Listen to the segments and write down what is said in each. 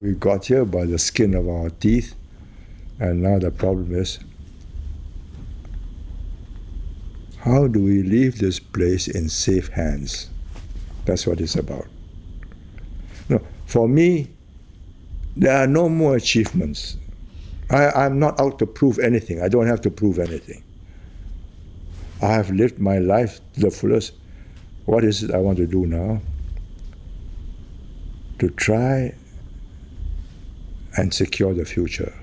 We got here by the skin of our teeth, and now the problem is, how do we leave this place in safe hands? That's what it's about. No, for me, there are no more achievements. I'm not out to prove anything. I don't have to prove anything. I have lived my life to the fullest. What is it I want to do now? To try and secure the future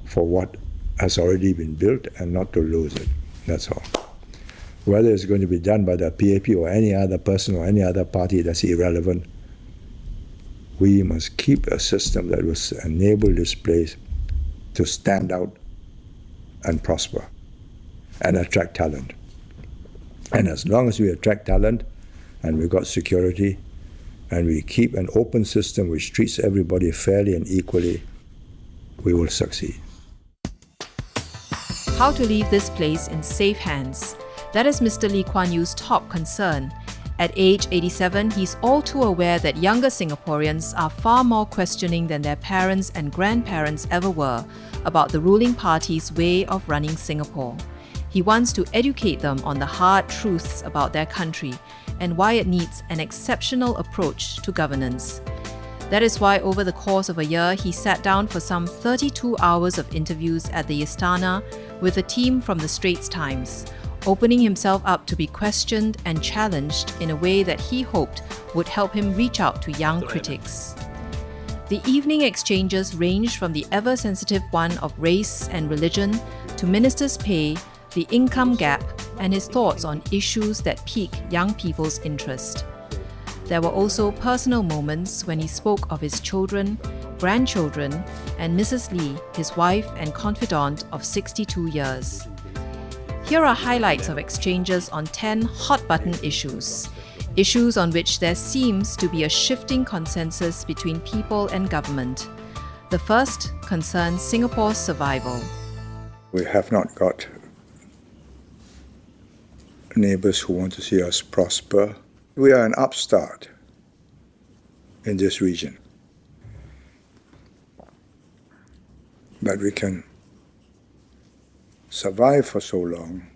for what has already been built and not to lose it. That's all. Whether it's going to be done by the PAP or any other person or any other party, that's irrelevant. We must keep a system that will enable this place to stand out and prosper and attract talent. And as long as we attract talent and we've got security and we keep an open system which treats everybody fairly and equally, we will succeed. How to leave this place in safe hands. That is Mr. Lee Kuan Yew's top concern. At age 87, he's all too aware that younger Singaporeans are far more questioning than their parents and grandparents ever were about the ruling party's way of running Singapore. He wants to educate them on the hard truths about their country and why it needs an exceptional approach to governance. That is why over the course of a year, he sat down for some 32 hours of interviews at the Istana with a team from the Straits Times, opening himself up to be questioned and challenged in a way that he hoped would help him reach out to young critics. The evening exchanges ranged from the ever-sensitive one of race and religion to ministers' pay, the income gap, and his thoughts on issues that pique young people's interest. There were also personal moments when he spoke of his children, grandchildren, and Mrs. Lee, his wife and confidant of 62 years. Here are highlights of exchanges on 10 hot-button issues. Issues on which there seems to be a shifting consensus between people and government. The first concerns Singapore's survival. We have not got neighbors who want to see us prosper. We are an upstart in this region. But we can survive for so long,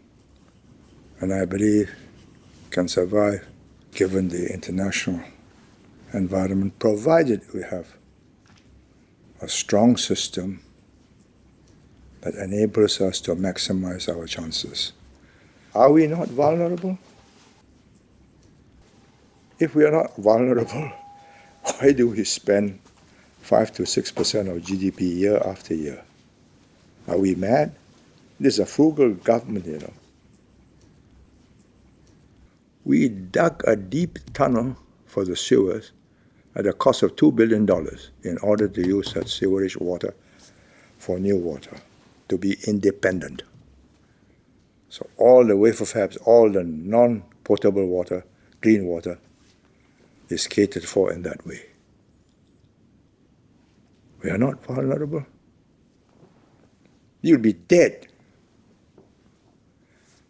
and I believe can survive given the international environment, provided we have a strong system that enables us to maximize our chances. Are we not vulnerable? If we are not vulnerable, why do we spend 5 to 6% of GDP year after year? Are we mad? This is a frugal government, you know. We dug a deep tunnel for the sewers at a cost of $2 billion in order to use that sewerage water for new water, to be independent. So all the wafer fabs, all the non-potable water, clean water, is catered for in that way. We are not vulnerable. You'll be dead.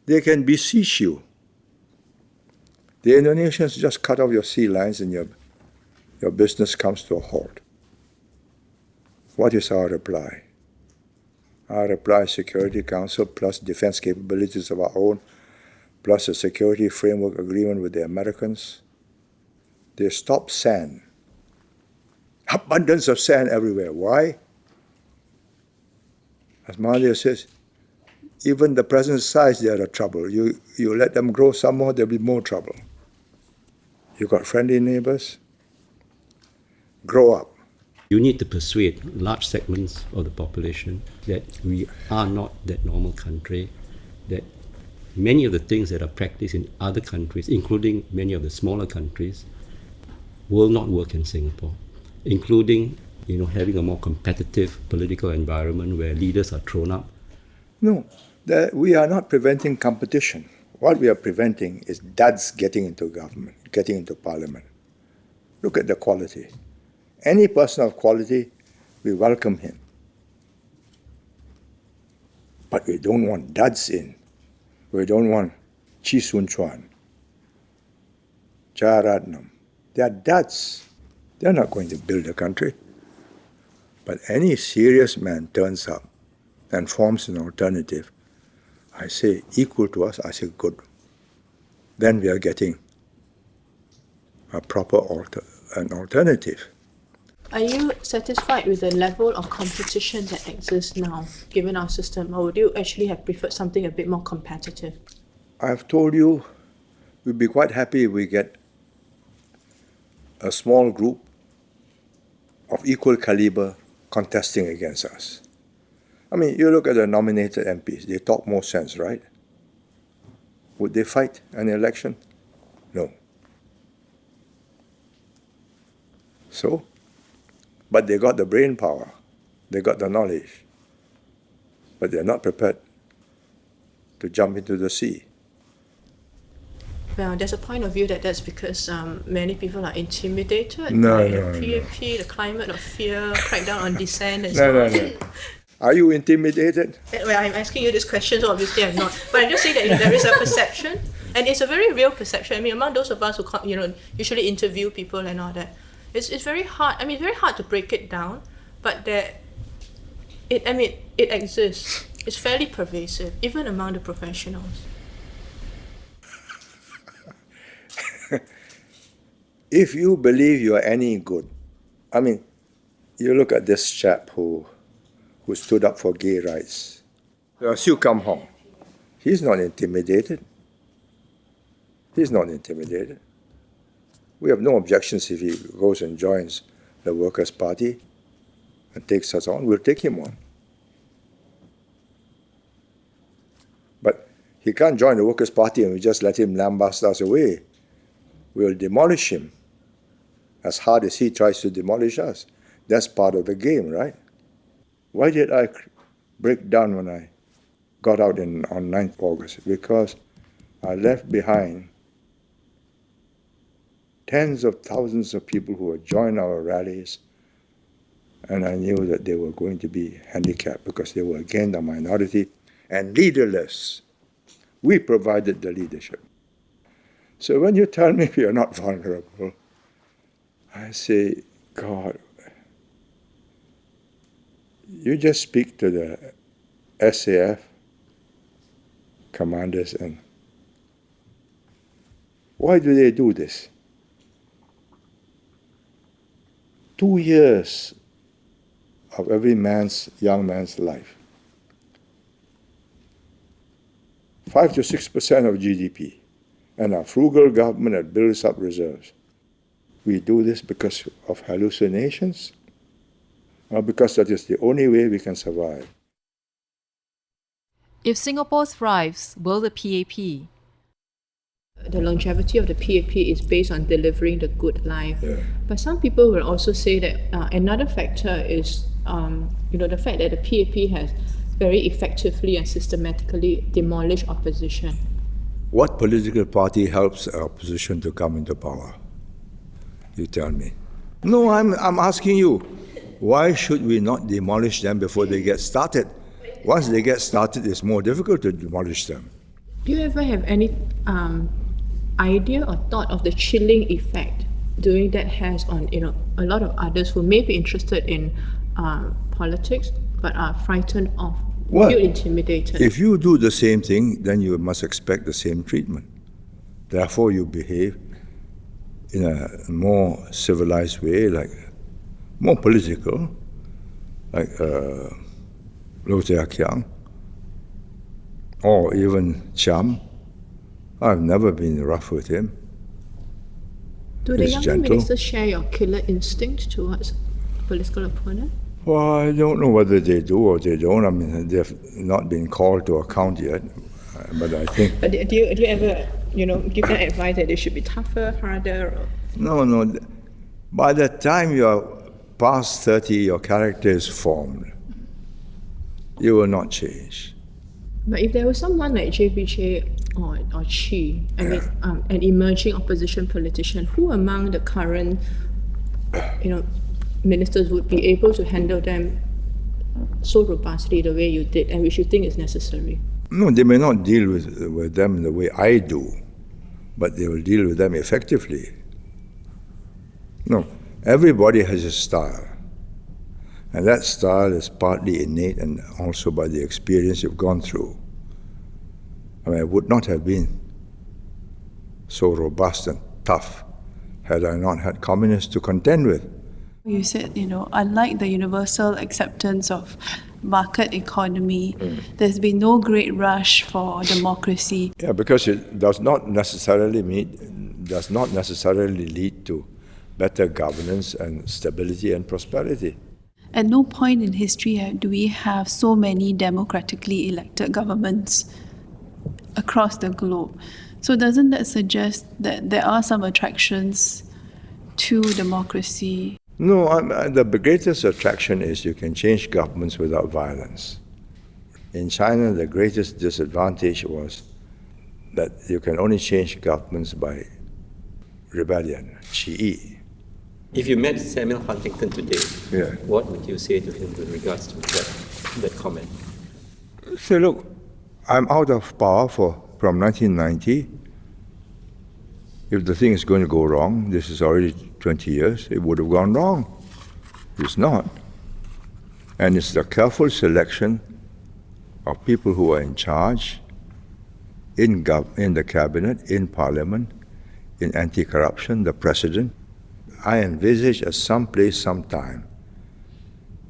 They can besiege you. The Indonesians just cut off your sea lines and your business comes to a halt. What is our reply? Our reply is Security Council plus defense capabilities of our own, plus a security framework agreement with the Americans. They stop sand. Abundance of sand everywhere. Why? As Mahathir says, even the present size, they are a trouble. You let them grow some more, there'll be more trouble. You got friendly neighbors? Grow up. You need to persuade large segments of the population that we are not that normal country, that many of the things that are practiced in other countries, including many of the smaller countries, will not work in Singapore, including having a more competitive political environment where leaders are thrown up. No, we are not preventing competition. What we are preventing is duds getting into government, getting into parliament. Look at the quality. Any person of quality, we welcome him. But we don't want duds in. We don't want Chee Soon Chuan, Jayaratnam. They are duds. They're not going to build a country. But any serious man turns up and forms an alternative. I say equal to us, I say good. Then we are getting a proper an alternative. Are you satisfied with the level of competition that exists now, given our system, or would you actually have preferred something a bit more competitive? I've told you, we'd be quite happy if we get a small group of equal caliber contesting against us. I mean, you look at the nominated MPs, they talk more sense, right? Would they fight an election? No. So, but they got the brain power, they got the knowledge, but they're not prepared to jump into the sea. Well, there's a point of view that that's because many people are intimidated by PAP, the climate of fear, crackdown on dissent, and so on. No. Are you intimidated? Well, I'm asking you this question, so obviously I'm not. But I'm just saying that there is a perception, and it's a very real perception. I mean, among those of us who usually interview people and all that, it's very hard. I mean, it's very hard to break it down, but it exists. It's fairly pervasive, even among the professionals. If you believe you are any good, I mean, you look at this chap who stood up for gay rights, Siu Kam Hong. He's not intimidated. He's not intimidated. We have no objections if he goes and joins the Workers' Party and takes us on. We'll take him on. But he can't join the Workers' Party and we just let him lambast us away. We'll demolish him as hard as he tries to demolish us. That's part of the game, right? Why did I break down when I got out on 9th August? Because I left behind tens of thousands of people who would join our rallies, and I knew that they were going to be handicapped because they were again the minority and leaderless. We provided the leadership. So when you tell me we are not vulnerable, I say, God, you just speak to the SAF commanders and why do they do this? 2 years of every young man's life. 5 to 6% of GDP. And a frugal government that builds up reserves. We do this because of hallucinations, or because that is the only way we can survive. If Singapore thrives, will the PAP? The longevity of the PAP is based on delivering the good life. Yeah. But some people will also say that another factor is the fact that the PAP has very effectively and systematically demolished opposition. What political party helps opposition to come into power? You tell me. No, I'm asking you. Why should we not demolish them before they get started? Once they get started, it's more difficult to demolish them. Do you ever have any idea or thought of the chilling effect doing that has on a lot of others who may be interested in politics but are frightened of? Well, feel intimidated. If you do the same thing, then you must expect the same treatment. Therefore, you behave in a more civilized way, like more political, like Lo Tia Kiang, or even Cham. I've never been rough with him. Do the He's younger gentle. ministers share your killer instinct towards political opponent? Well, I don't know whether they do or they don't. I mean, they've not been called to account yet, but I think... But do you ever, give them advice that they should be tougher, harder? Or? No. By the time you're past 30, your character is formed. You will not change. But if there was someone like JBJ or Chi, an emerging opposition politician, who among the current, ministers would be able to handle them so robustly the way you did, and which you think is necessary? No, they may not deal with them the way I do, but they will deal with them effectively. No, Everybody has a style. And that style is partly innate and also by the experience you've gone through. I mean, I would not have been so robust and tough had I not had communists to contend with. You said, unlike the universal acceptance of market economy, there's been no great rush for democracy. Yeah, because it does not necessarily lead to better governance and stability and prosperity. At no point in history do we have so many democratically elected governments across the globe. So doesn't that suggest that there are some attractions to democracy? No, the greatest attraction is you can change governments without violence. In China, the greatest disadvantage was that you can only change governments by rebellion, qi. If you met Samuel Huntington today, Yeah. what would you say to him with regards to that comment? Say, look, I'm out of power from 1990. If the thing is going to go wrong, this is already 20 years, it would have gone wrong. It's not. And it's the careful selection of people who are in charge, in the cabinet, in parliament, in anti-corruption, the president. I envisage at some place, sometime,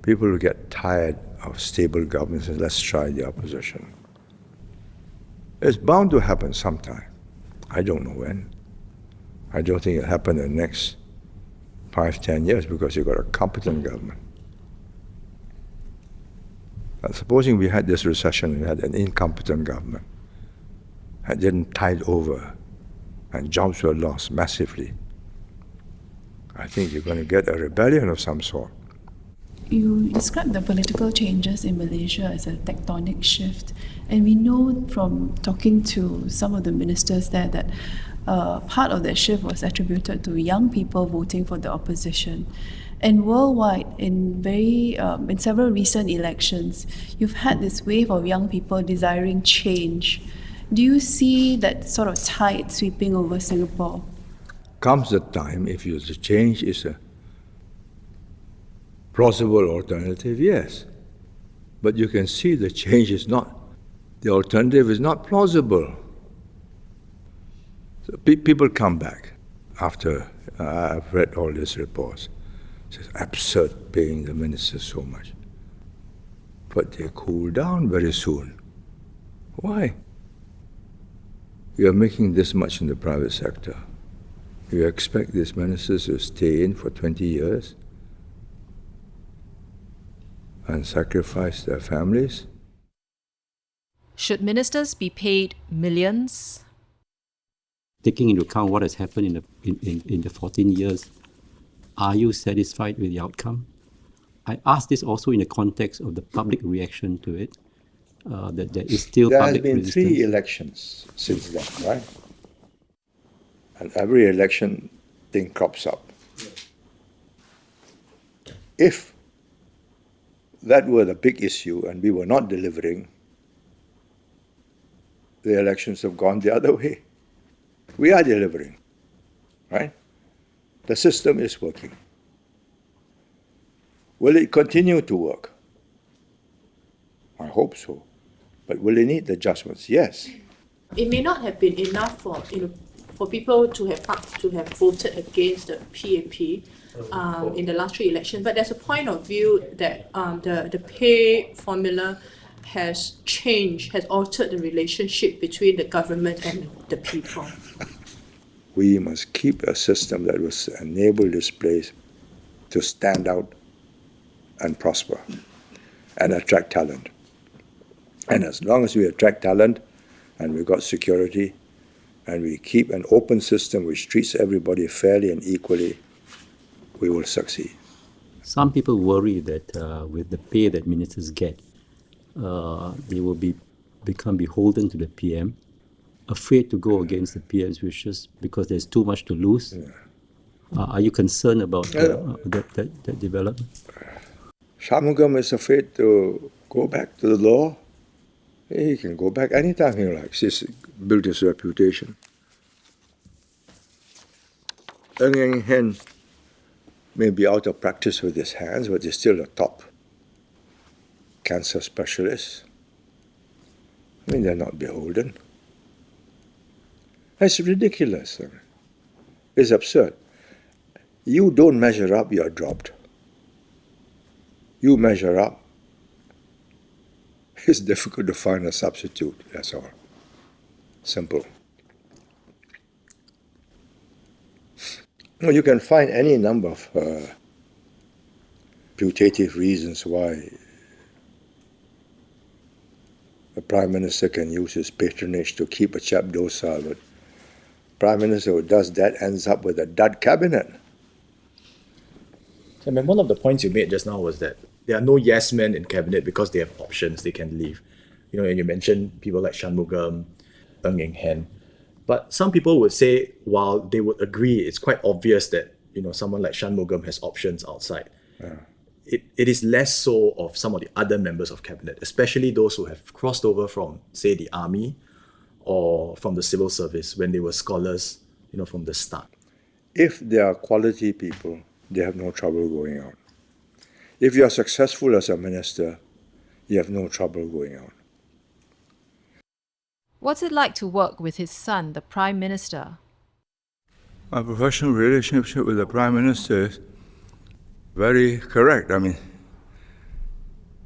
people will get tired of stable governments and let's try the opposition. It's bound to happen sometime. I don't know when. I don't think it'll happen in the next 5-10 years because you've got a competent government. Supposing we had this recession and had an incompetent government, had didn't tide over and jobs were lost massively, I think you're going to get a rebellion of some sort. You described the political changes in Malaysia as a tectonic shift, and we know from talking to some of the ministers there that part of that shift was attributed to young people voting for the opposition. And worldwide, in several recent elections, you've had this wave of young people desiring change. Do you see that sort of tide sweeping over Singapore? Comes the time, if the change is a plausible alternative, yes. But you can see the change is not, the alternative is not plausible. So people come back after I've read all these reports. It's absurd paying the ministers so much. But they cool down very soon. Why? You are making this much in the private sector. You expect these ministers to stay in for 20 years and sacrifice their families? Should ministers be paid millions? Taking into account what has happened in the 14 years, are you satisfied with the outcome? I ask this also in the context of the public reaction to it, that there is still public resistance. There has been 3 elections since then, right? And every election thing crops up. If that were the big issue and we were not delivering, the elections have gone the other way. We are delivering, right? The system is working. Will it continue to work? I hope so. But will it need adjustments? Yes. It may not have been enough for people to have voted against the PAP in the last 3 elections, but there's a point of view that the pay formula has changed, has altered the relationship between the government and the people. We must keep a system that will enable this place to stand out and prosper and attract talent. And as long as we attract talent and we've got security and we keep an open system which treats everybody fairly and equally, we will succeed. Some people worry that with the pay that ministers get, they will become beholden to the PM, afraid to go against the PM's wishes because there's too much to lose. Yeah. Are you concerned about that development? Shanmugam is afraid to go back to the law. He can go back anytime he likes. He's built his reputation. Ng Eng Hen may be out of practice with his hands, but he's still a top cancer specialist. I mean, they're not beholden. It's ridiculous. It's absurd. You don't measure up, you're dropped. You measure up, it's difficult to find a substitute, that's all. Simple. Well, you can find any number of putative reasons why the Prime Minister can use his patronage to keep a chap docile, but Prime Minister who does that ends up with a dud cabinet. I mean, one of the points you made just now was that there are no yes men in cabinet because they have options, they can leave. You know, and you mentioned people like Shanmugam, Ng Eng Hen. But some people would say, while they would agree, it's quite obvious that, you know, someone like Shanmugam has options outside. Yeah. It is less so of some of the other members of cabinet, especially those who have crossed over from, say, the army or from the civil service when they were scholars, you know, from the start. If they are quality people, they have no trouble going out. If you are successful as a minister, you have no trouble going out. What's it like to work with his son, the Prime Minister? My professional relationship with the Prime Minister is very correct. I mean,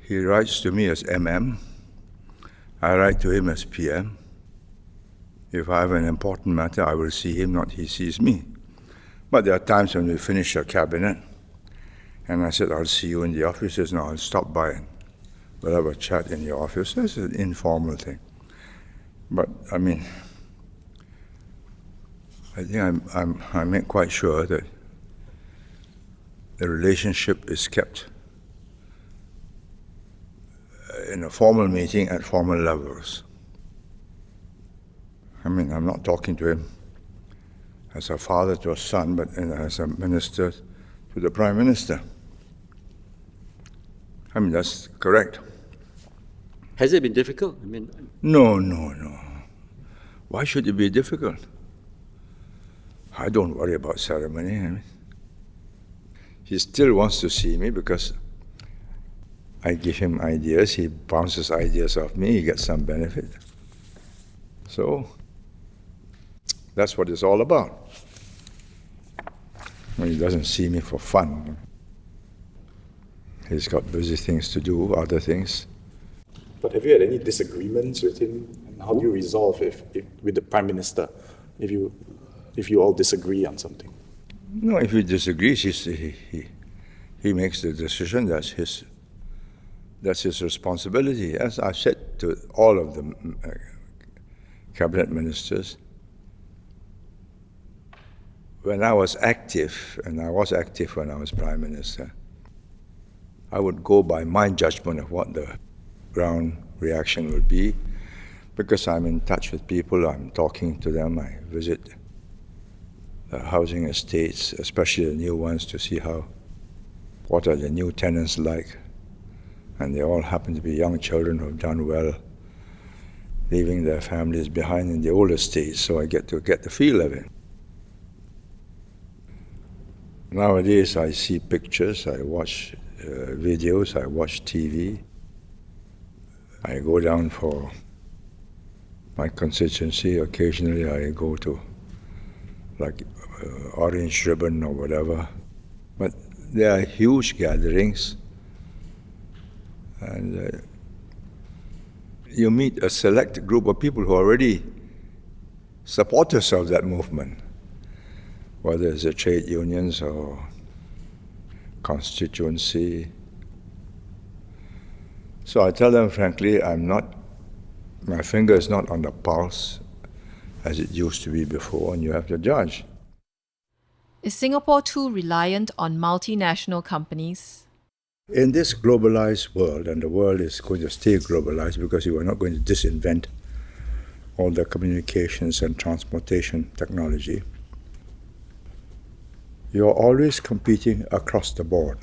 he writes to me as MM. I write to him as PM. If I have an important matter, I will see him, not he sees me. But there are times when we finish a cabinet, and I said, I'll see you in the office. He says, no, I'll stop by and we'll have a chat in your office. This is an informal thing. But, I mean, I think I'm quite sure that the relationship is kept in a formal meeting at formal levels. I mean, I'm not talking to him as a father to a son, but as a minister to the Prime Minister. I mean, that's correct. Has it been difficult? I mean, No. Why should it be difficult? I don't worry about ceremony. I mean, he still wants to see me because I give him ideas, he bounces ideas off me, he gets some benefit. So, that's what it's all about. Well, he doesn't see me for fun. He's got busy things to do, other things. But have you had any disagreements with him? And how do you resolve with the Prime Minister if you all disagree on something? No, if he disagrees, he makes the decision. That's his responsibility. As I've said to all of the cabinet ministers, when I was active, and I was active when I was Prime Minister, I would go by my judgment of what the ground reaction would be, because I'm in touch with people, I'm talking to them, I visit the housing estates, especially the new ones, to see what are the new tenants like. And they all happen to be young children who have done well, leaving their families behind in the old estates, so I get to get the feel of it. Nowadays I see pictures, I watch videos, I watch TV. I go down for my constituency. Occasionally I go to like Orange Ribbon or whatever. But there are huge gatherings, and you meet a select group of people who are already supporters of that movement, whether it's the trade unions or constituency. So I tell them frankly, my finger is not on the pulse as it used to be before, and you have to judge. Is Singapore too reliant on multinational companies? In this globalized world, and the world is going to stay globalized because you are not going to disinvent all the communications and transportation technology, you are always competing across the board.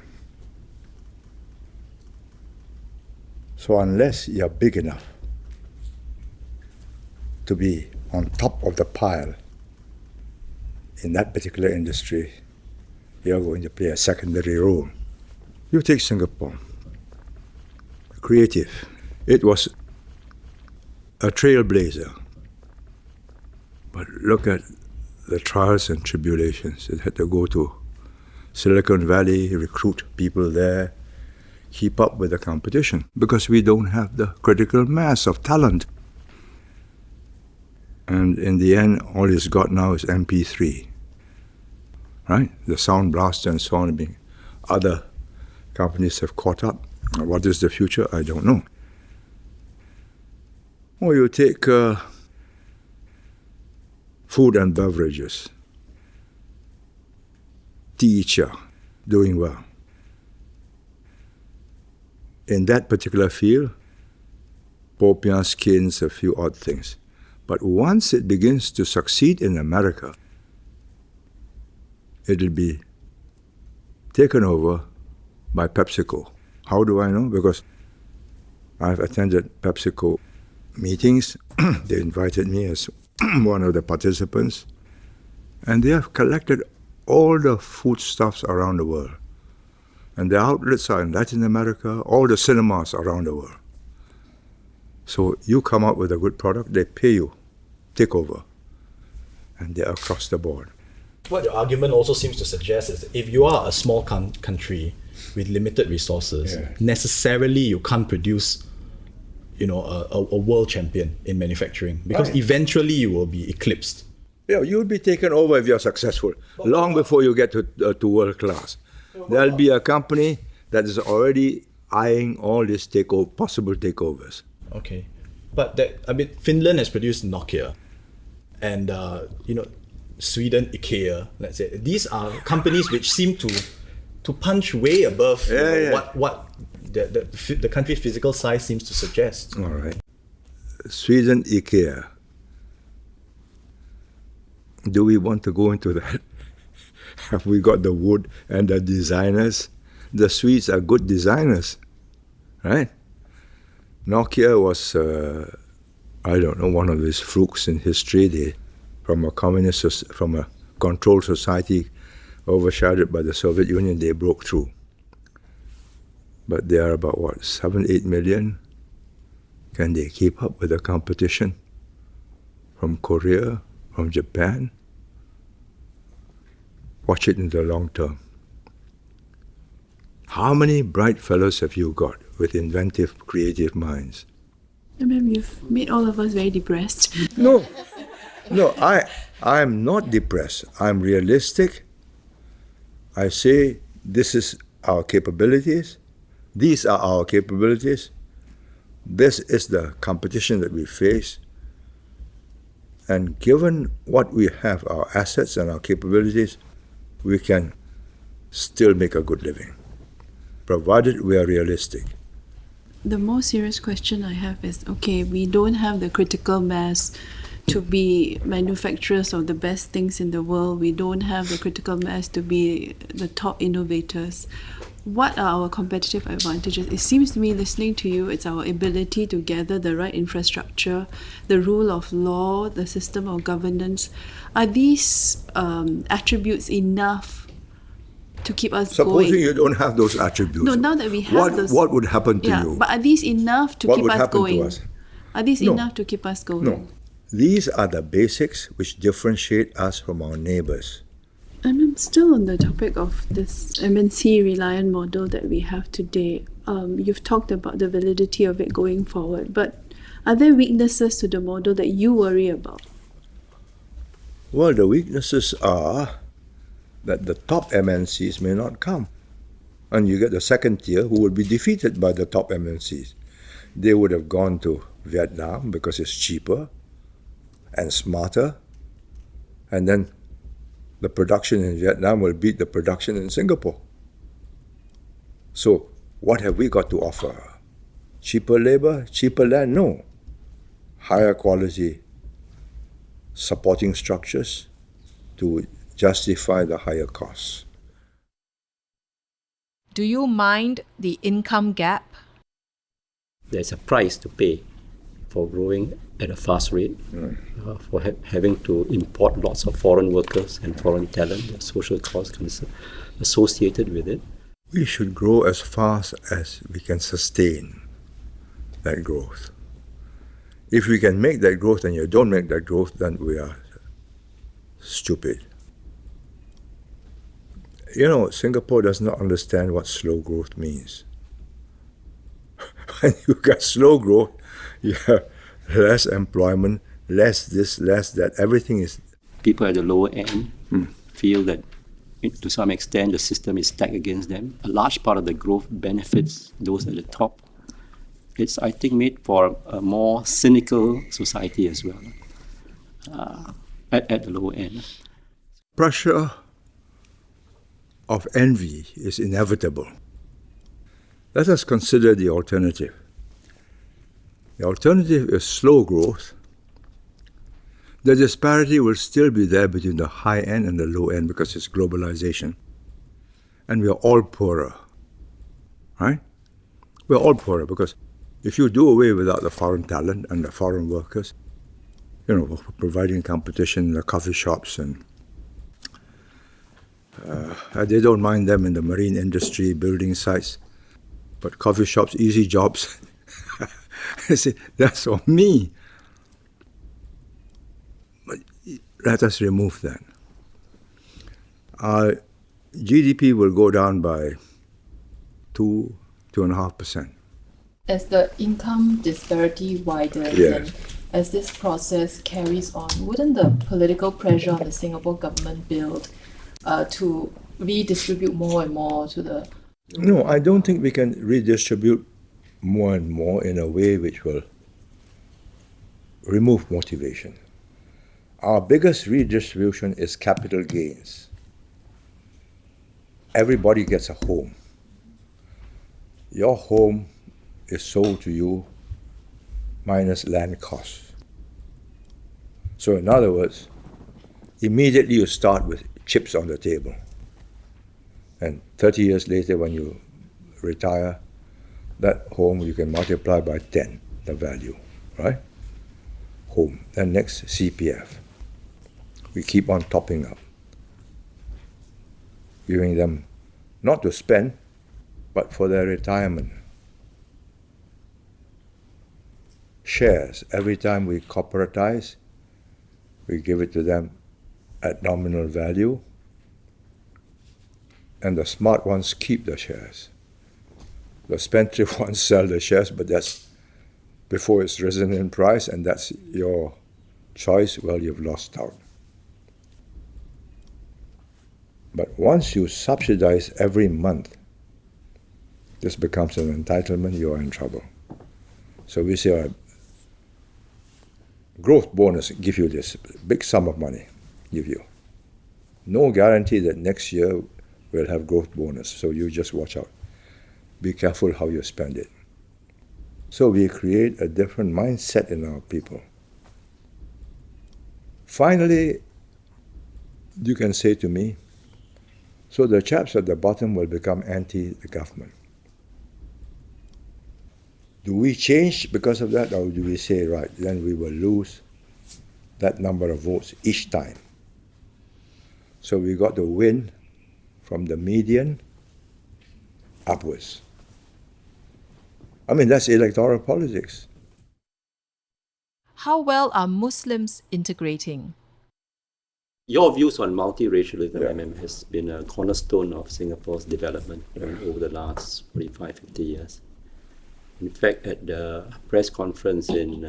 So unless you're big enough to be on top of the pile in that particular industry, they are going to play a secondary role. You take Singapore, creative. It was a trailblazer. But look at the trials and tribulations. It had to go to Silicon Valley, recruit people there, keep up with the competition, because we don't have the critical mass of talent. And in the end, all it's got now is MP3, right? The Sound Blaster and so on. Other companies have caught up. What is the future? I don't know. Or you take food and beverages. Teacher, doing well. In that particular field, popiah, skins, a few odd things. But once it begins to succeed in America, it'll be taken over by PepsiCo. How do I know? Because I've attended PepsiCo meetings. They invited me as one of the participants. And they have collected all the foodstuffs around the world. And the outlets are in Latin America, all the cinemas around the world. So you come out with a good product, they pay you, take over. And they're across the board. What your argument also seems to suggest is if you are a small country with limited resources, necessarily you can't produce a world champion in manufacturing, because eventually you will be eclipsed. Yeah, you'll be taken over if you're successful, long before you get to world class. There'll be a company that is already eyeing all these possible takeovers. Okay, but Finland has produced Nokia, and Sweden, IKEA. Let's say these are companies which seem to punch way above what the country's physical size seems to suggest. All right, Sweden, IKEA. Do we want to go into that? Have we got the wood and the designers? The Swedes are good designers, right? Nokia was, one of these flukes in history. From a controlled society overshadowed by the Soviet Union, they broke through. But they are about 7-8 million? Can they keep up with the competition from Korea, from Japan? Watch it in the long term. How many bright fellows have you got with inventive, creative minds? Ma'am, you've made all of us very depressed. No, I'm not depressed. I'm realistic. I say this is our capabilities. These are our capabilities. This is the competition that we face. And given what we have, our assets and our capabilities, we can still make a good living, provided we are realistic. The more serious question I have is, okay, we don't have the critical mass to be manufacturers of the best things in the world. We don't have the critical mass to be the top innovators. What are our competitive advantages? It seems to me, listening to you, it's our ability to gather the right infrastructure, the rule of law, the system of governance. Are these attributes enough to keep us going? Supposing you don't have those attributes. No, now that we have those. What would happen to you? But are these enough to keep us going? To us? Are these enough to keep us going? No. These are the basics which differentiate us from our neighbors. And I'm still on the topic of this MNC-reliant model that we have today. You've talked about the validity of it going forward, but are there weaknesses to the model that you worry about? Well, the weaknesses are that the top MNCs may not come. And you get the second tier who will be defeated by the top MNCs. They would have gone to Vietnam because it's cheaper and smarter, and then the production in Vietnam will beat the production in Singapore. So what have we got to offer? Cheaper labor, cheaper land? No. Higher quality supporting structures to justify the higher costs. Do you mind the income gap? There's a price to pay for growing at a fast rate, for having to import lots of foreign workers and foreign talent, the social cost concern. associated with it. We should grow as fast as we can sustain that growth. If we can make that growth and you don't make that growth, then we are stupid. You know, Singapore does not understand what slow growth means. When you got slow growth, you have less employment, less this, less that. Everything is... People at the lower end feel that to some extent the system is stacked against them. A large part of the growth benefits those at the top. It's, I think, made for a more cynical society as well at the lower end. Pressure of envy is inevitable. Let us consider the alternative. The alternative is slow growth. The disparity will still be there between the high end and the low end because it's globalization. And we are all poorer, right? We're all poorer because if you do away without the foreign talent and the foreign workers, you know, providing competition in the coffee shops and they don't mind them in the marine industry, building sites, but coffee shops, easy jobs. I say, that's on me. But let us remove that. Our GDP will go down by 2.5%. As the income disparity widens and as this process carries on, wouldn't the political pressure on the Singapore government build to redistribute more and more to the... No, I don't think we can redistribute more and more in a way which will remove motivation. Our biggest redistribution is capital gains. Everybody gets a home. Your home is sold to you minus land costs. So in other words, immediately you start with chips on the table. And 30 years later when you retire, that home you can multiply by 10, the value, right? Home. Then next, CPF. We keep on topping up, giving them not to spend, but for their retirement. Shares. Every time we corporatize, we give it to them at nominal value, and the smart ones keep the shares. The spendthrift ones sell the shares, but that's before it's risen in price, and that's your choice. Well, you've lost out. But once you subsidize every month, this becomes an entitlement, you are in trouble. So we say, all right, growth bonus, give you this big sum of money, give you. No guarantee that next year we'll have growth bonus, so you just watch out. Be careful how you spend it. So we create a different mindset in our people. Finally, you can say to me, so the chaps at the bottom will become anti the government. Do we change because of that, or do we say, right, then we will lose that number of votes each time? So we got to win from the median upwards. I mean, that's electoral politics. How well are Muslims integrating? Your views on multiracialism has been a cornerstone of Singapore's development over the last 45, 50 years. In fact, at the press conference in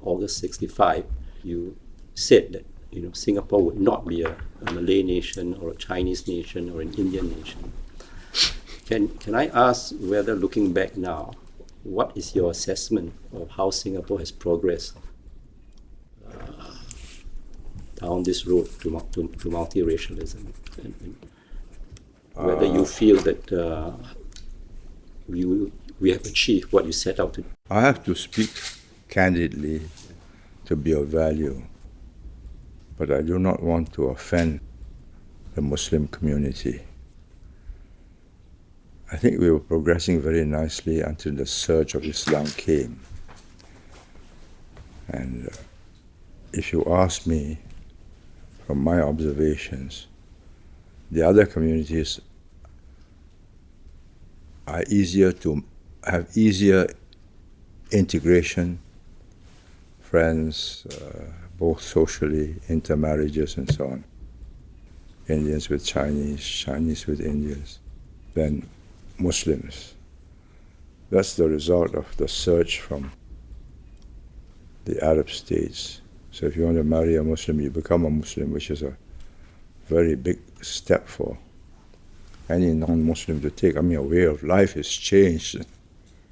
August 65, you said that Singapore would not be a Malay nation or a Chinese nation or an Indian nation. Can I ask whether, looking back now, what is your assessment of how Singapore has progressed down this road to multiracialism? And whether you feel that we have achieved what you set out to do? I have to speak candidly to be of value, but I do not want to offend the Muslim community. I think we were progressing very nicely until the surge of Islam came. And if you ask me, from my observations, the other communities are easier to have easier integration, friends, both socially, intermarriages and so on. Indians with Chinese, Chinese with Indians, than Muslims. That's the result of the surge from the Arab states. So if you want to marry a Muslim, you become a Muslim, which is a very big step for any non-Muslim to take. I mean, a way of life has changed.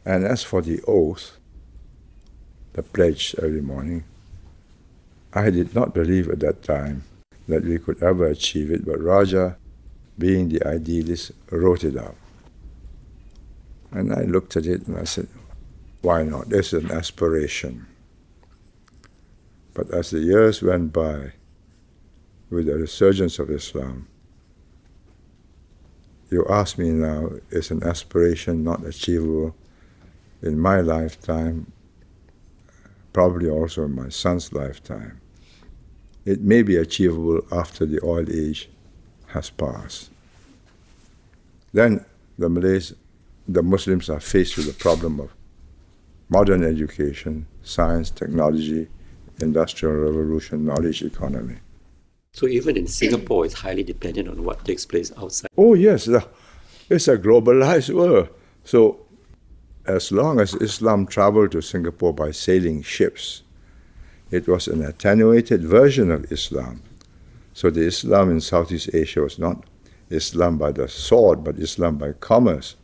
And as for the oath, the pledge every morning, I did not believe at that time that we could ever achieve it, but Raja, being the idealist, wrote it out. And I looked at it and I said, why not? This is an aspiration. But as the years went by, with the resurgence of Islam, you ask me now, is an aspiration not achievable in my lifetime, probably also in my son's lifetime? It may be achievable after the oil age has passed. Then the Muslims are faced with the problem of modern education, science, technology, industrial revolution, knowledge economy. So even in Singapore, it's highly dependent on what takes place outside. Oh yes, it's a globalized world. So as long as Islam traveled to Singapore by sailing ships, it was an attenuated version of Islam. So the Islam in Southeast Asia was not Islam by the sword, but Islam by commerce.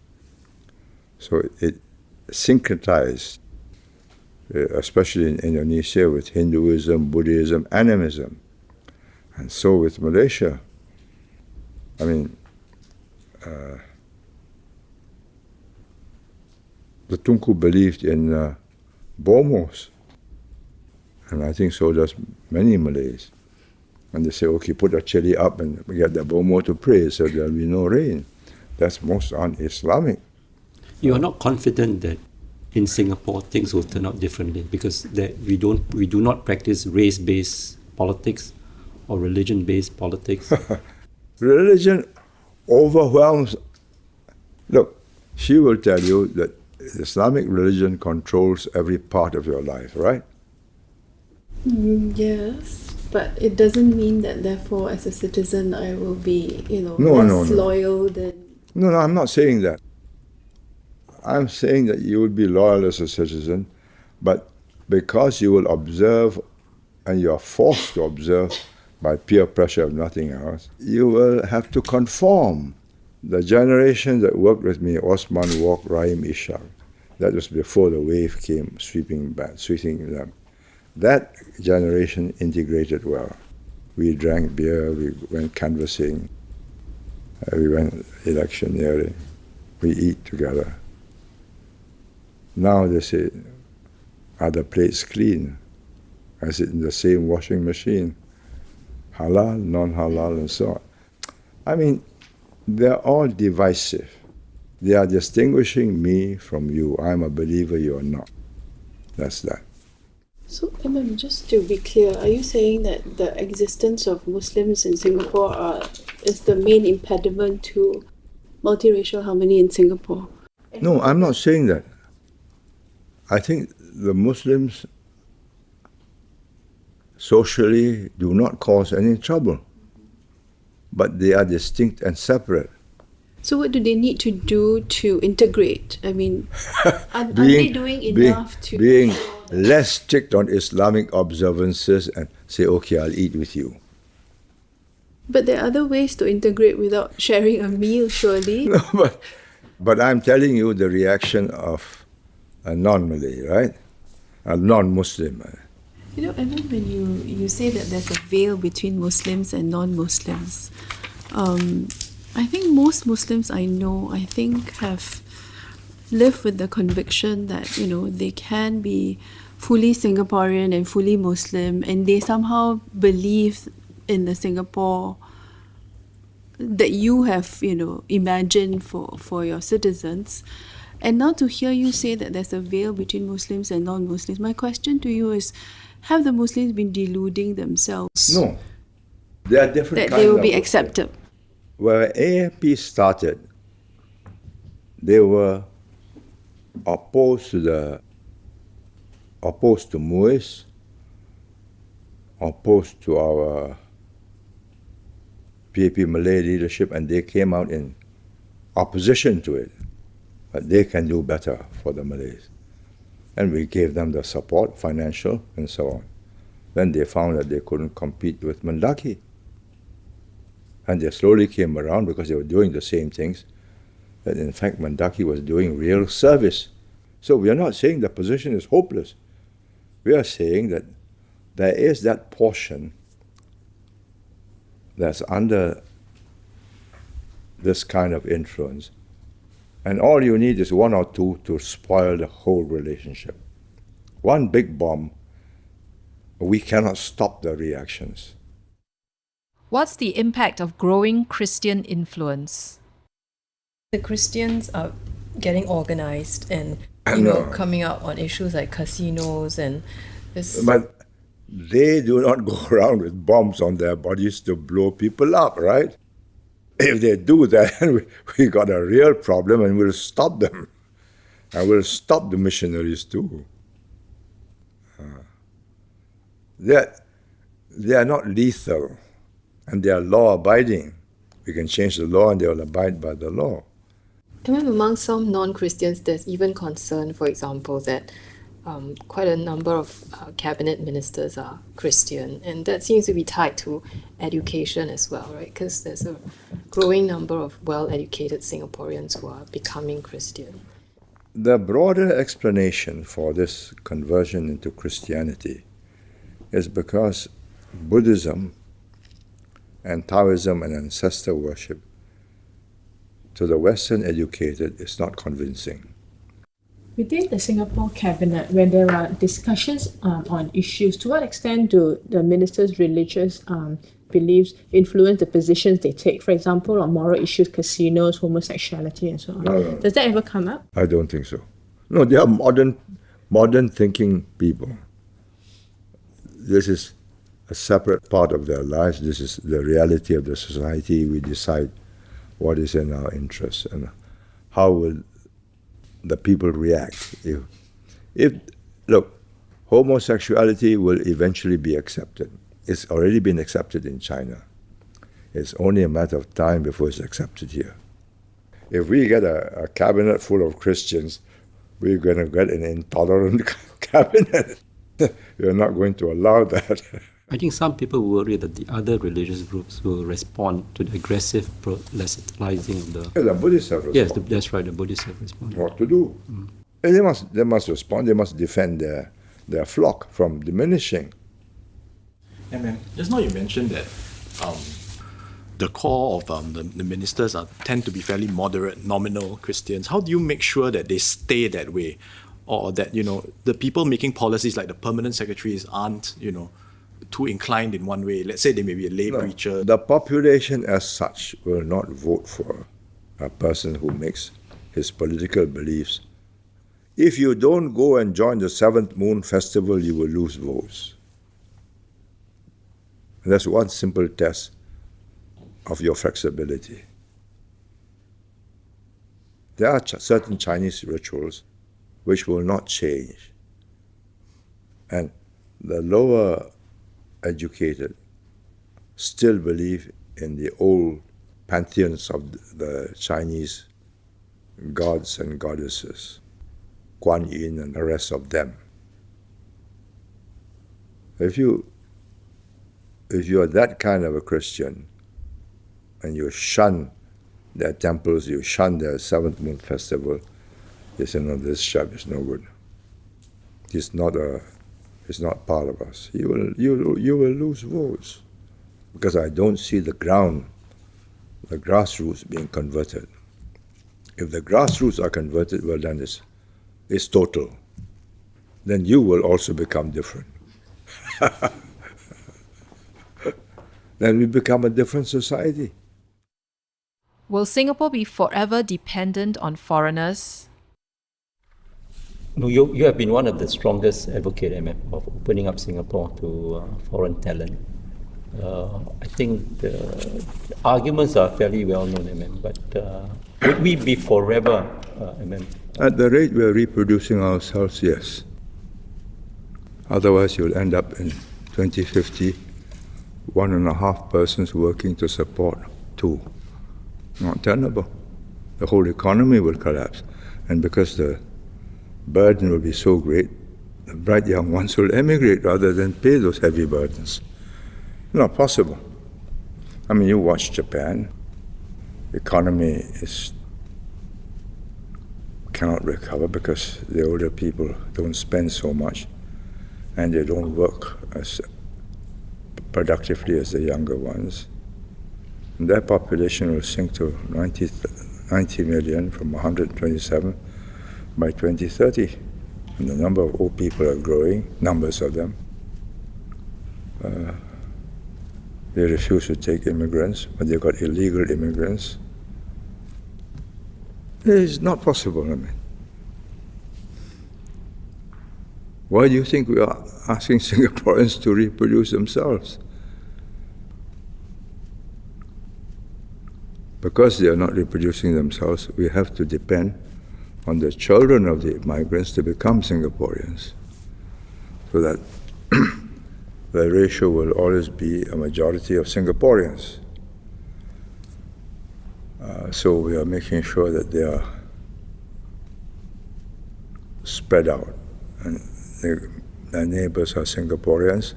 So it syncretized, especially in Indonesia, with Hinduism, Buddhism, animism. And so with Malaysia. I mean, the Tunku believed in Bomos, and I think so does many Malays. And they say, okay, put a chili up and get the Bomo to pray so there'll be no rain. That's most un-Islamic. You are not confident that in Singapore things will turn out differently because we do not practice race-based politics or religion-based politics? Religion overwhelms. Look, she will tell you that Islamic religion controls every part of your life, right? Yes, but it doesn't mean that therefore as a citizen I will be, less loyal than... No, I'm not saying that. I'm saying that you will be loyal as a citizen, but because you will observe and you are forced to observe by peer pressure of nothing else, you will have to conform. The generation that worked with me, Osman Wok, Rahim Ishaq, that was before the wave came sweeping them. That generation integrated well. We drank beer, we went canvassing, we went electioneering, we eat together. Now they say, are the plates clean? Is it in the same washing machine? Halal, non-halal, and so on. I mean, they're all divisive. They are distinguishing me from you. I'm a believer, you're not. That's that. So, Imam, just to be clear, are you saying that the existence of Muslims in Singapore is the main impediment to multiracial harmony in Singapore? No, I'm not saying that. I think the Muslims socially do not cause any trouble, but they are distinct and separate. So what do they need to do to integrate? I mean, are they doing enough to... Being less strict on Islamic observances and say, okay, I'll eat with you. But there are other ways to integrate without sharing a meal, surely. No, but I'm telling you the reaction of a non-Malay, right? A non-Muslim. You know, Evan, when you say that there's a veil between Muslims and non-Muslims, I think most Muslims I know, have lived with the conviction that, they can be fully Singaporean and fully Muslim, and they somehow believe in the Singapore that you have, imagined for your citizens. And now to hear you say that there's a veil between Muslims and non-Muslims, my question to you is, have the Muslims been deluding themselves? No. There are different that they will be accepted. Where AFP started, they were opposed to MUIS, opposed to our PAP Malay leadership, and they came out in opposition to it. But they can do better for the Malays. And we gave them the support, financial, and so on. Then they found that they couldn't compete with Mendaki. And they slowly came around because they were doing the same things, that in fact Mendaki was doing real service. So we are not saying the position is hopeless. We are saying that there is that portion that's under this kind of influence, and all you need is one or two to spoil the whole relationship. One big bomb, we cannot stop the reactions. What's the impact of growing Christian influence? The Christians are getting organized and coming out on issues like casinos and this. But they do not go around with bombs on their bodies to blow people up, right? If they do that, we got a real problem, and we'll stop them. And we'll stop the missionaries too. They are not lethal, and they are law-abiding. We can change the law and they will abide by the law. Among some non-Christians, there's even concern, for example, that quite a number of cabinet ministers are Christian, and that seems to be tied to education as well, right? Because there's a growing number of well-educated Singaporeans who are becoming Christian. The broader explanation for this conversion into Christianity is because Buddhism and Taoism and ancestor worship to the Western educated is not convincing. Within the Singapore cabinet, when there are discussions on issues, to what extent do the ministers' religious beliefs influence the positions they take? For example, on moral issues, casinos, homosexuality, and so on. No. Does that ever come up? I don't think so. No, they are modern thinking people. This is a separate part of their lives. This is the reality of the society. We decide what is in our interest and how will the people react. If look, homosexuality will eventually be accepted. It's already been accepted in China. It's only a matter of time before it's accepted here. If we get a cabinet full of Christians, we're going to get an intolerant cabinet. We're not going to allow that. I think some people worry that the other religious groups will respond to the aggressive proselytizing of the... The Buddhists have responded. Yes, that's right, the Buddhists have responded. What to do? They must respond, they must defend their flock from diminishing. And then, just now you mentioned that the core of the ministers tend to be fairly moderate, nominal Christians. How do you make sure that they stay that way? Or that, the people making policies like the permanent secretaries aren't, too inclined in one way? Let's say they may be a lay preacher. The population as such will not vote for a person who makes his political beliefs. If you don't go and join the Seventh Moon Festival, you will lose votes. And that's one simple test of your flexibility. There are certain Chinese rituals which will not change. And the lower educated still believe in the old pantheons of the Chinese gods and goddesses, Kuan Yin and the rest of them. If you are that kind of a Christian and you shun their temples, you shun their Seventh Moon Festival, you say, no, this chap is no good. He's not part of us. You will lose votes because I don't see the grassroots being converted. If the grassroots are converted, well, then it's total. Then you will also become different. Then we become a different society. Will Singapore be forever dependent on foreigners? No, you have been one of the strongest advocates of opening up Singapore to foreign talent. I think the arguments are fairly well known, but Would we be forever? At the rate we're reproducing ourselves, yes. Otherwise, you'll end up in 2050, 1.5 persons working to support 2. Not tenable. The whole economy will collapse. And because the burden will be so great, the bright young ones will emigrate rather than pay those heavy burdens. Not possible. I mean, you watch Japan. The economy cannot recover because the older people don't spend so much and they don't work as productively as the younger ones. And their population will sink to 90 million from 127 by 2030. And the number of old people are growing, numbers of them. They refuse to take immigrants, but they've got illegal immigrants. It is not possible, I mean. Why do you think we are asking Singaporeans to reproduce themselves? Because they are not reproducing themselves, we have to depend on the children of the migrants to become Singaporeans, so that the ratio will always be a majority of Singaporeans. So we are making sure that they are spread out, and their neighbors are Singaporeans,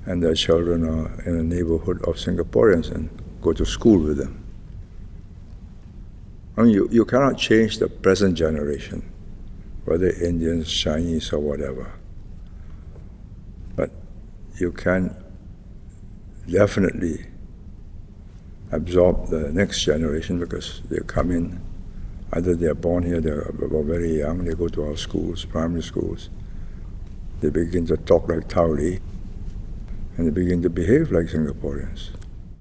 and their children are in a neighborhood of Singaporeans and go to school with them. I mean, you cannot change the present generation, whether Indians, Chinese, or whatever. But you can definitely absorb the next generation because they come in, either they're born here, they're very young, they go to our schools, primary schools. They begin to talk like Tauli, and they begin to behave like Singaporeans.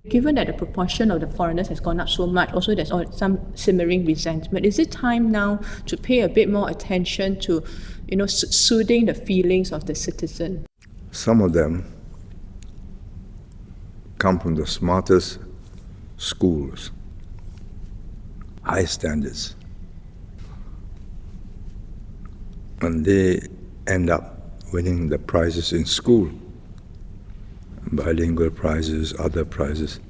Given that the proportion of the foreigners has gone up so much, also there's some simmering resentment. Is it time now to pay a bit more attention to, soothing the feelings of the citizen? Some of them come from the smartest schools, high standards, and they end up winning the prizes in school. Bilingual prizes, other prizes,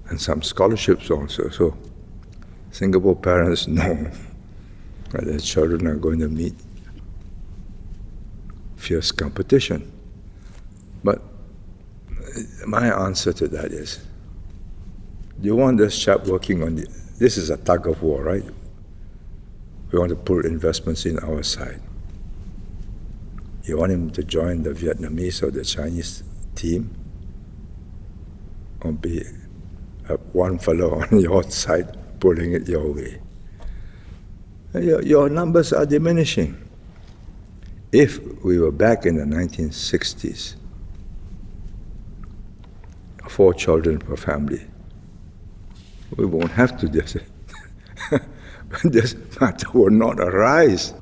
and some scholarships also. So Singapore parents know that their children are going to meet fierce competition. But my answer to that is, do you want this chap working on this is a tug of war, right? We want to pull investments in our side. You want him to join the Vietnamese or the Chinese team, or be one fellow on your side pulling it your way? Your numbers are diminishing. If we were back in the 1960s, 4 children per family, we won't have to do this. This matter would not arise.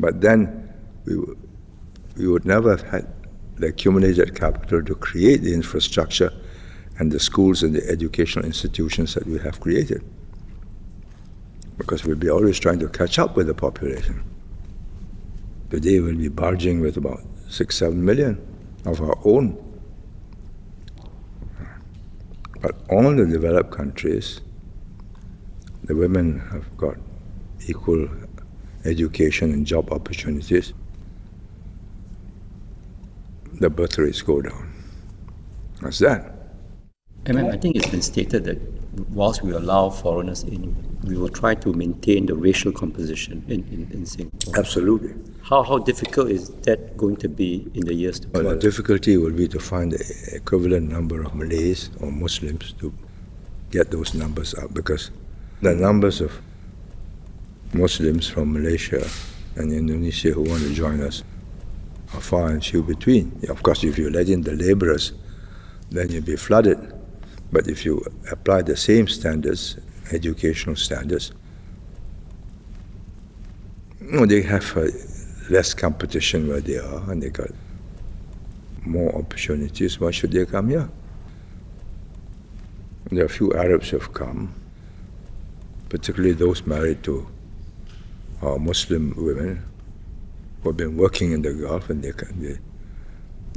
But then we would never have had the accumulated capital to create the infrastructure and the schools and the educational institutions that we have created. Because we'll be always trying to catch up with the population. Today we'll be barging with about 6-7 million of our own. But all the developed countries, the women have got equal education and job opportunities. The birth rates go down. What's that? I think it's been stated that whilst we allow foreigners in, we will try to maintain the racial composition in Singapore. Absolutely. How difficult is that going to be in the years to come? Well, the difficulty will be to find the equivalent number of Malays or Muslims to get those numbers up, because the numbers of Muslims from Malaysia and Indonesia who want to join us are far and few between. Of course, if you let in the laborers, then you'll be flooded. But if you apply the same standards, educational standards, they have less competition where they are, and they got more opportunities. Why should they come here? There are a few Arabs who have come, particularly those married to Muslim women who have been working in the Gulf, and they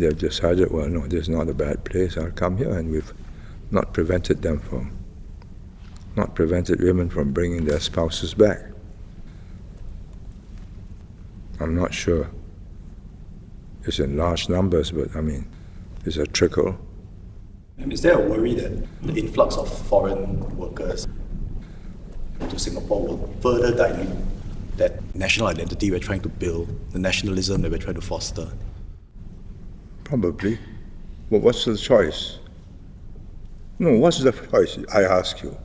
have decided, well, no, this is not a bad place, I'll come here, and we've not prevented women from bringing their spouses back. I'm not sure it's in large numbers, but I mean, it's a trickle. And is there a worry that the influx of foreign workers to Singapore will further dilute that national identity we're trying to build, the nationalism that we're trying to foster? Probably. But what's the choice? No, what's the choice, I ask you?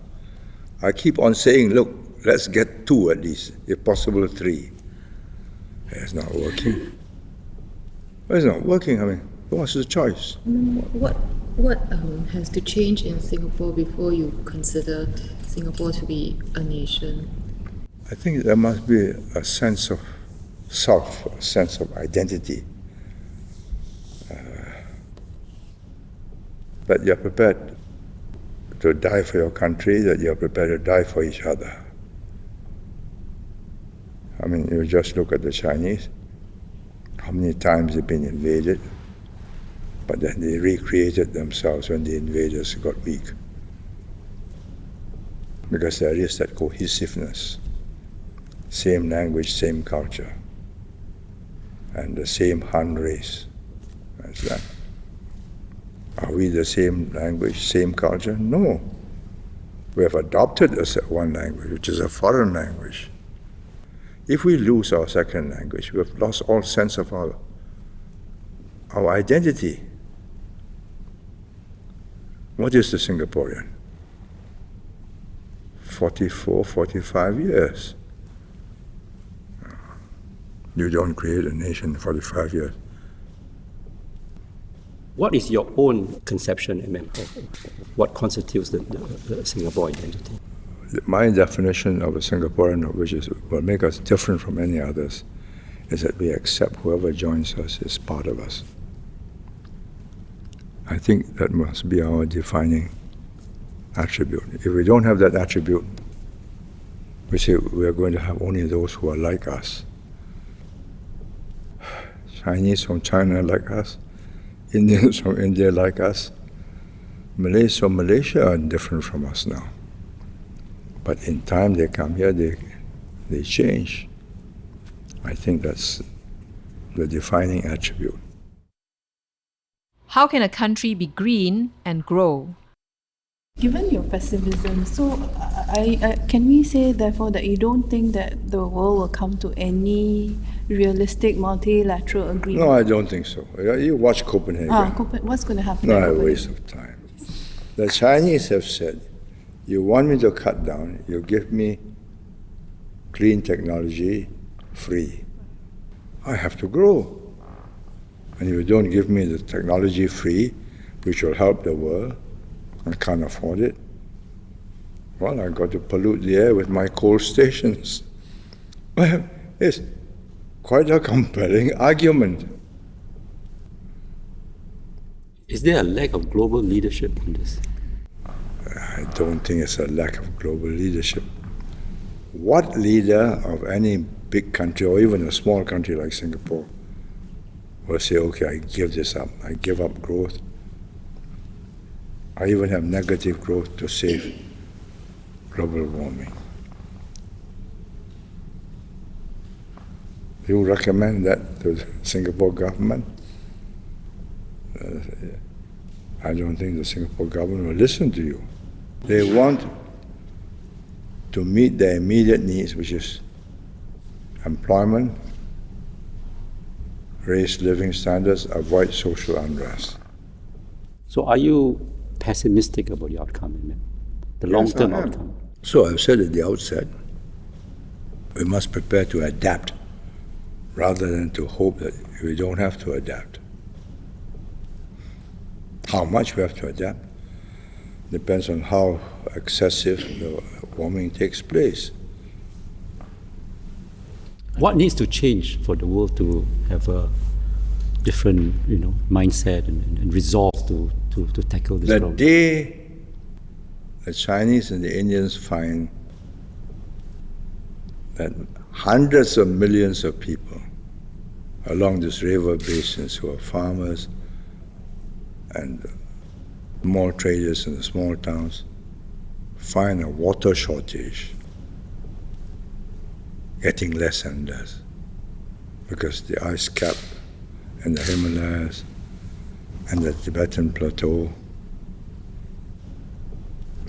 I keep on saying, look, let's get 2 at least, if possible 3. It's not working. It's not working, I mean, what's the choice? What has to change in Singapore before you consider Singapore to be a nation? I think there must be a sense of self, a sense of identity. That you're prepared to die for your country, that you're prepared to die for each other. I mean, you just look at the Chinese, how many times they've been invaded, but then they recreated themselves when the invaders got weak. Because there is that cohesiveness, same language, same culture, and the same Han race. That's that. Are we the same language, same culture? No. We have adopted one language, which is a foreign language. If we lose our second language, we have lost all sense of our identity. What is the Singaporean? 44, 45 years. You don't create a nation in 45 years. What is your own conception of what constitutes the Singapore identity? My definition of a Singaporean, which will make us different from any others, is that we accept whoever joins us is part of us. I think that must be our defining attribute. If we don't have that attribute, we say we are going to have only those who are like us. Chinese from China like us, Indians from India like us, Malays from Malaysia are different from us now. But in time they come here, they change. I think that's the defining attribute. How can a country be green and grow? Given your pessimism, so can we say therefore that you don't think that the world will come to any realistic multilateral agreement? No, I don't think so. You watch Copenhagen. What's going to happen? No, a waste of time. The Chinese have said, you want me to cut down, you give me clean technology free. I have to grow. And if you don't give me the technology free, which will help the world, I can't afford it. Well, I've got to pollute the air with my coal stations. Well, it's quite a compelling argument. Is there a lack of global leadership in this? I don't think it's a lack of global leadership. What leader of any big country, or even a small country like Singapore, will say, okay, I give this up, I give up growth, I even have negative growth to save global warming? You recommend that to the Singapore government? I don't think the Singapore government will listen to you. They want to meet their immediate needs, which is employment, raise living standards, avoid social unrest. So are you pessimistic about the outcome, the long-term outcome? So I've said at the outset, we must prepare to adapt rather than to hope that we don't have to adapt. How much we have to adapt depends on how excessive the warming takes place. What needs to change for the world to have a different, mindset and resolve to tackle this problem? The day the Chinese and the Indians find that hundreds of millions of people along this river basins who are farmers and small traders in the small towns find a water shortage getting less and less because the ice cap in the Himalayas and the Tibetan plateau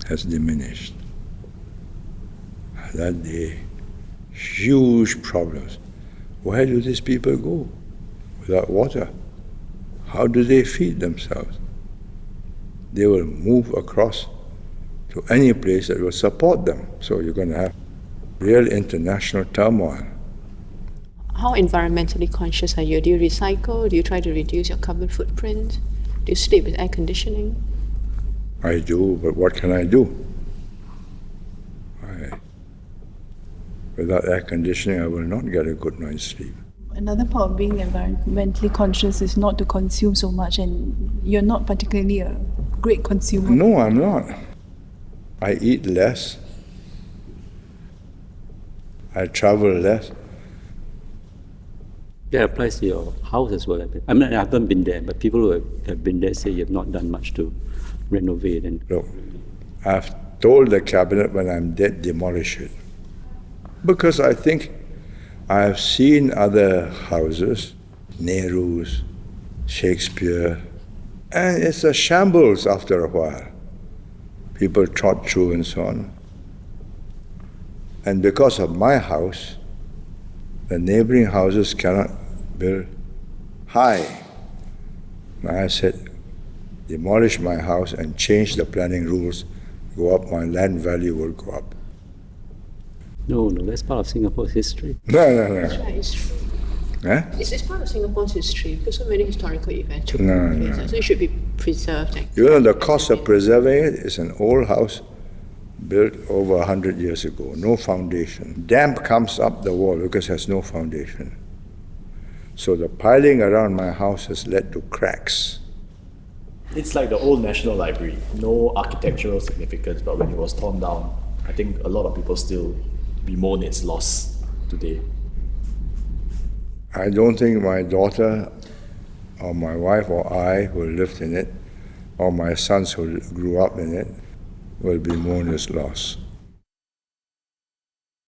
has diminished. That day, huge problems. Where do these people go without water? How do they feed themselves? They will move across to any place that will support them. So you're going to have real international turmoil. How environmentally conscious are you? Do you recycle? Do you try to reduce your carbon footprint? Do you sleep with air conditioning? I do, but what can I do? Without air conditioning, I will not get a good night's sleep. Another part of being environmentally conscious is not to consume so much, and you're not particularly a great consumer. No, I'm not. I eat less. I travel less. That applies to your house as well. I mean, I haven't been there, but people who have been there say you have not done much to renovate. And look, I've told the cabinet when I'm dead, demolish it. Because I think I've seen other houses, Nehru's, Shakespeare, and it's a shambles after a while. People trot through and so on. And because of my house, the neighboring houses cannot build high. I said, demolish my house and change the planning rules, go up, my land value will go up. No, that's part of Singapore's history. No. That's right, it's true. Eh? It's part of Singapore's history because so many historical events took No. place. So it should be preserved. You know, the cost of preserving it is an old house built over 100 years ago, no foundation. Damp comes up the wall because it has no foundation. So the piling around my house has led to cracks. It's like the old National Library, no architectural significance, but when it was torn down, I think a lot of people still bemoan its loss today. I don't think my daughter or my wife or I who lived in it or my sons who grew up in it will bemoan its loss.